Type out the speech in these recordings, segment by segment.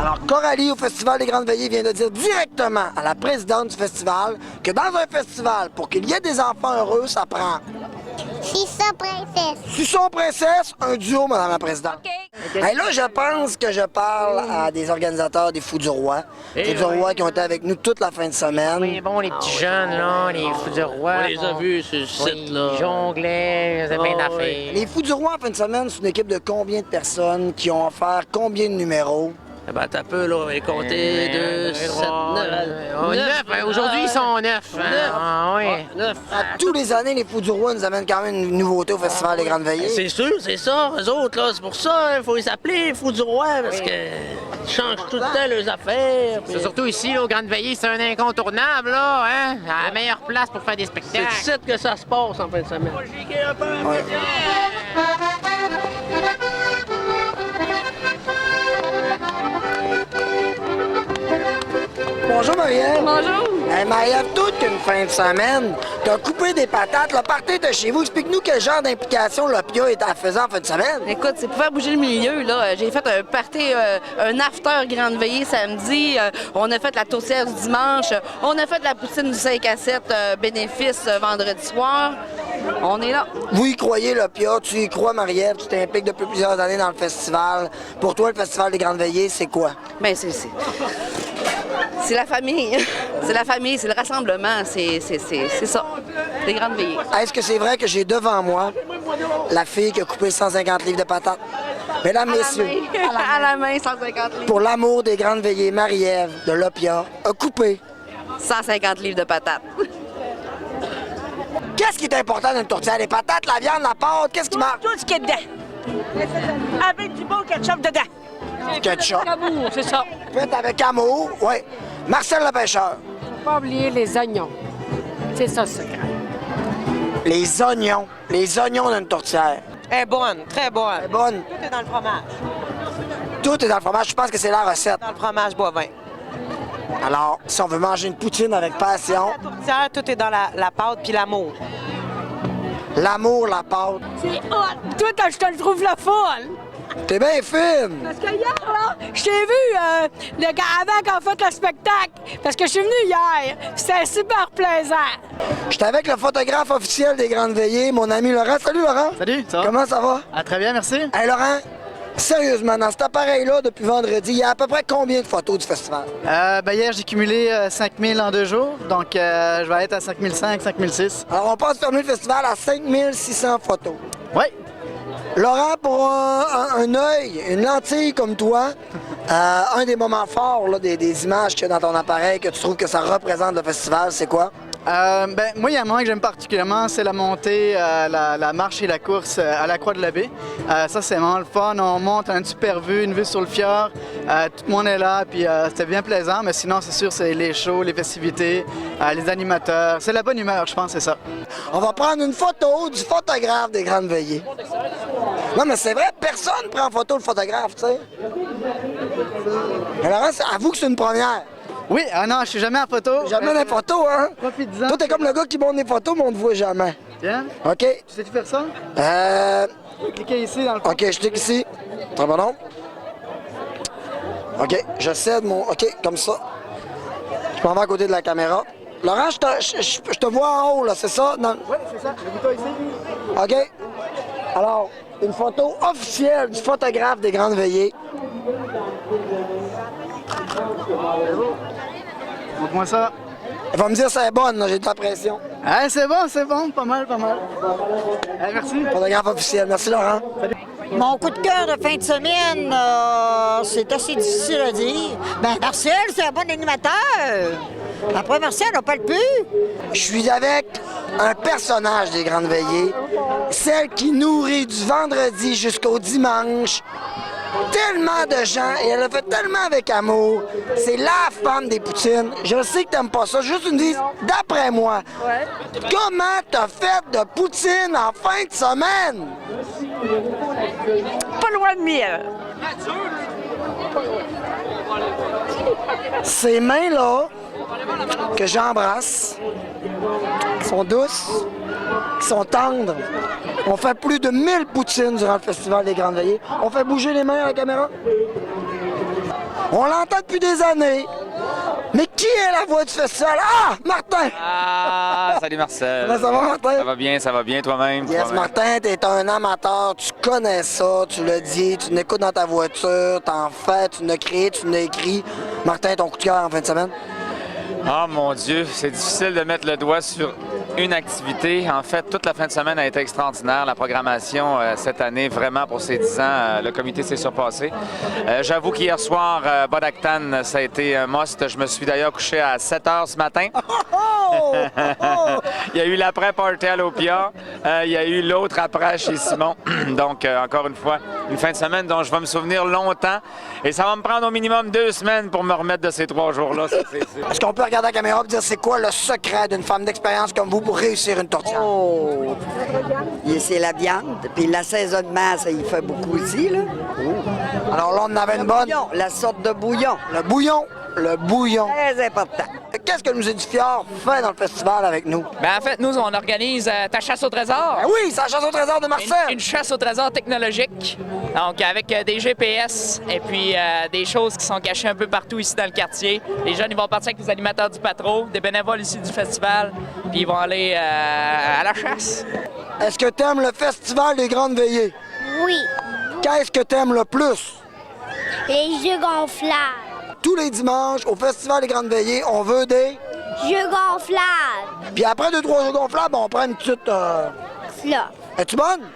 Alors, Coralie, au Festival des Grandes Veillées, vient de dire directement à la présidente du festival que dans un festival, pour qu'il y ait des enfants heureux, ça prend... 600 princesses. 600 princesses, un duo, madame la présidente. OK. Hey, là, je pense que je parle à des organisateurs des Fous du Roi. Fous du Roi qui ont été avec nous toute la fin de semaine. Oui, bon, les petits jeunes, là, les fous du roi. On les a vus sur le site, là. Ils jonglaient, ils avaient bien Ah, d'affaires. Les Fous du Roi en fin de semaine, c'est une équipe de combien de personnes qui ont offert combien de numéros? Eh ben, t'as peu, là, on va les compter. 2, 7, 9. Aujourd'hui, ils sont 9. Ah, oui. 9. À tous les années, les Fous du Roi nous amènent quand même une nouveauté au Festival des Grandes Veillées. C'est sûr, c'est ça, eux autres, là. C'est pour ça, il faut les appeler, les Fous du Roi, parce que ils changent tout le temps leurs affaires. C'est surtout ici, là, au Grande Veillée, c'est un incontournable, là, hein? À la meilleure place pour faire des C'est spectacles. ici que ça se passe en fin de semaine. Ouais. Bonjour Marie-Ève. Bonjour! Hey, Marie-Ève, toute qu'une fin de semaine, t'as coupé des patates, le party de chez vous. Explique-nous quel genre d'implication l'Opia est à faire en fin de semaine. Écoute, c'est pour faire bouger le milieu, là. J'ai fait un party, un after grande veillée samedi. On a fait la tourtière du dimanche. On a fait la poutine du 5 à 7 bénéfice vendredi soir. On est là. Vous y croyez, l'Opia, tu y crois, Marie-Ève, tu t'impliques depuis plusieurs années dans le festival. Pour toi, le Festival des Grandes Veillées, c'est quoi? Bien, c'est la famille. C'est la famille, c'est le rassemblement. C'est ça. Les grandes veillées. Est-ce que c'est vrai que j'ai devant moi la fille qui a coupé 150 livres de patates? Mesdames, messieurs, À la main, 150 livres. pour l'amour des Grandes Veillées, Marie-Ève de l'Opia a coupé. 150 livres de patates. Qu'est-ce qui est important dans une tourtière? Les patates, la viande, la pâte, qu'est-ce qui marche? Tout ce qui est dedans. Avec du bon ketchup dedans. Ketchup. Amour, c'est ça. Prête avec amour, oui. Marcel le pêcheur. Pas oublier les oignons. C'est ça le secret. Les oignons. Les oignons d'une tourtière. Elle est bonne, très bonne. C'est bonne. Tout est dans le fromage. Tout est dans le fromage. Je pense que c'est la recette. Dans le fromage bovin. Alors, si on veut manger une poutine avec passion, La tourtière, tout est dans la pâte puis l'amour. l'amour, la pâte. C'est hot. Toi, je te le trouve la folle. T'es bien fine. Parce que hier, là, je t'ai vu le gars avant qu'on fait le spectacle. Parce que je suis venu hier. C'était super plaisant. J'étais avec le photographe officiel des Grandes Veillées, mon ami Laurent. Salut Laurent. Salut, ça va? Comment ça va? Ah, très bien, merci. Hey Laurent, sérieusement, dans cet appareil-là, depuis vendredi, il y a à peu près combien de photos du festival? Hier, j'ai cumulé 5000 en 2 jours, donc je vais être à 5005, 5006. Alors, on passe fermer le festival à 5600 photos. Oui. Laurent, pour un œil, une lentille comme toi, un des moments forts là, des images qu'il y a dans ton appareil que tu trouves que ça représente le festival, c'est quoi? Moi, il y a un moment que j'aime particulièrement, c'est la montée, la marche et la course à la Croix de la Baie. Ça, c'est vraiment le fun. On monte, on a une super vue, une vue sur le fjord. Tout le monde est là, puis c'était bien plaisant. Mais sinon, c'est sûr, c'est les shows, les festivités, les animateurs. C'est la bonne humeur, je pense, c'est ça. On va prendre une photo du photographe des Grandes Veillées. Non, mais c'est vrai, personne prend en photo le photographe, tu sais. Mais Laurent, avoue que c'est une première. Oui, non, je suis jamais en photo. Jamais des photos, hein? Profites-en. Toi, t'es comme le gars qui monte des photos, mais on ne te voit jamais. Tiens, OK? tu sais-tu faire ça? Cliquez ici dans le fond. OK, je clique ici. Très bon nom. OK, je cède mon... OK, comme ça. Je m'en vais à côté de la caméra. Laurent, je te vois en haut, là, c'est ça? Oui, c'est ça. Le bouton ici. OK. Alors, une photo officielle du photographe des Grandes Veillées. Montre-moi ça. Elle va me dire c'est bonne, là, j'ai de la pression. Ah, c'est bon, pas mal, pas mal. Merci. Photographe officiel. Merci, Laurent. Mon coup de cœur de fin de semaine, c'est assez difficile à dire. Ben Marcel, c'est un bon animateur. Après Marcel, on parle plus. Je suis avec un personnage des Grandes Veillées, celle qui nourrit du vendredi jusqu'au dimanche tellement de gens et elle le fait tellement avec amour. C'est la femme des poutines. Je sais que t'aimes pas ça. Juste une vie, d'après moi, comment t'as fait de poutine en fin de semaine? Pas loin de 1000. Ces mains-là que j'embrasse, qui sont douces, qui sont tendres. On fait plus de 1000 poutines durant le Festival des Grandes Veillées. On fait bouger les mains à la caméra. On l'entend depuis des années. Mais qui est la voix du festival? Ah! Martin! Ah, salut Marcel. Comment ça va, Martin? Ça va bien toi-même. Yes, Martin, t'es un amateur, tu connais ça, tu le dis, tu l'écoutes dans ta voiture, t'en fais, tu l'as créé, tu l'as écrit. Martin, ton coup de cœur en fin de semaine? Ah mon Dieu, c'est difficile de mettre le doigt sur une activité. En fait, toute la fin de semaine a été extraordinaire. La programmation cette année, vraiment pour ces 10 ans, le comité s'est surpassé. J'avoue qu'hier soir, Bodactan, ça a été un must. Je me suis d'ailleurs couché à 7 h ce matin. Il y a eu l'après-party à l'Opia. Il y a eu l'autre après chez Simon. Donc, encore une fois, une fin de semaine dont je vais me souvenir longtemps. Et ça va me prendre au minimum 2 semaines pour me remettre de ces 3 jours-là. Est-ce qu'on peut regarder la caméra et dire c'est quoi le secret d'une femme d'expérience comme vous pour réussir une tourtière? Oh! C'est la viande. Puis l'assaisonnement, ça y fait beaucoup aussi, là. Alors là, on en avait une bonne. Bouillon, la sorte de bouillon. Le bouillon. Le bouillon. Très important. Qu'est-ce que le Musée du Fjord fait dans le festival avec nous? En fait, nous, on organise ta chasse au trésor. Ben oui, c'est la chasse au trésor de Marcel. Une chasse au trésor technologique. Donc, avec des GPS et puis des choses qui sont cachées un peu partout ici dans le quartier. Les jeunes, ils vont partir avec les animateurs du Patro, des bénévoles ici du festival, puis ils vont aller à la chasse. Est-ce que t'aimes le Festival des Grandes Veillées? Oui. Qu'est-ce que t'aimes le plus? Les jeux gonflables. Tous les dimanches, au Festival des Grandes Veillées, on veut des... Jeux gonflables. Puis après 2-3 jeux gonflables, on prend une petite... Là. Es-tu bonne?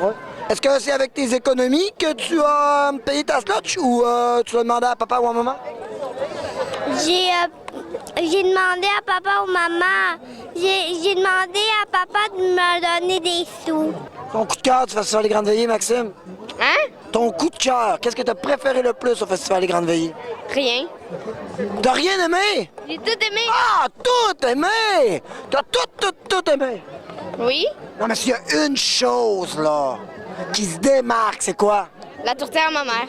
Oui. Est-ce que c'est avec tes économies que tu as payé ta slotch ou tu l'as demandé à papa ou à maman? J'ai demandé à papa ou maman. J'ai demandé à papa de me donner des sous. Ton coup de cœur du Festival des Grandes Veillées, Maxime? Hein? Ton coup de cœur, qu'est-ce que t'as préféré le plus au Festival des Grandes Veillées? Rien. T'as rien aimé? J'ai tout aimé. Ah, tout aimé! T'as tout aimé! Oui? Non, mais s'il y a une chose, là, qui se démarque, c'est quoi? La tourtière à ma mère.